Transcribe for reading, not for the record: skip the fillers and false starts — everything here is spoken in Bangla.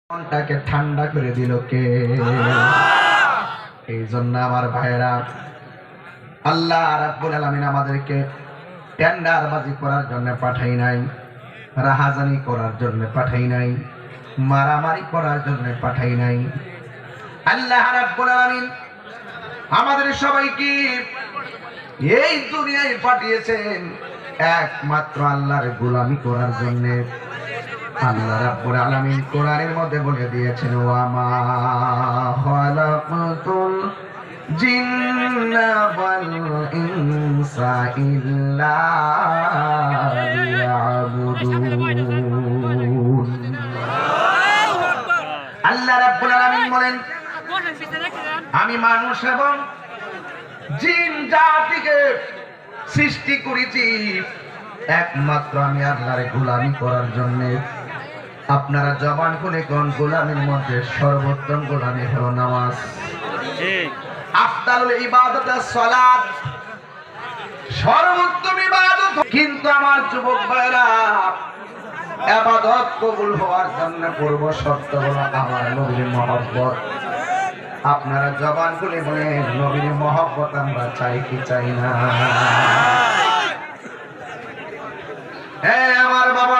মনটাকে ঠান্ডা করে দিল কে? এই জন্য আমার ভাইরা, আল্লাহ রাব্বুল আলামিন আমাদেরকে টেন্ডারবাজি করার জন্য পাঠাই নাই, রাহাজানি করার জন্য পাঠাই নাই, মারামারি করার জন্য পাঠাই নাই। আল্লাহ রাব্বুল আলামিন আমাদের সবাইকে এই দুনিয়ায় পাঠিয়েছেন একমাত্র আল্লাহর গোলামি করার জন্য। আল্লাহ রাব্বুল আলামিন কোরআনের মধ্যে বলে দিয়েছেন, ওয়া মা খালাকতুল জিন্না ওয়াল ইনসা ইল্লা লিয়াবুদুন। আল্লাহ রাব্বুল আলামিন বলেন, আমি মানুষ এবং জিন জাতিকে সৃষ্টি করেছি একমাত্র আমি আল্লাহর গোলামি করার জন্য। আপনারা জবান খুলে কোন গোলামির মধ্যে সর্বোত্তম গোলামি হলো নামাজ। আফদালুল ইবাদত সালাত, সর্বোত্তম ইবাদত। কিন্তু আমার যুবক ভাইরা, ইবাদত কবুল হওয়ার জন্য পূর্ব শর্ত হলো আমার নবীর মহব্বত। আপনারা জবান খুলে বলেন, নবীর মহব্বত আমরা চাই কি চাই না? আমার বাবা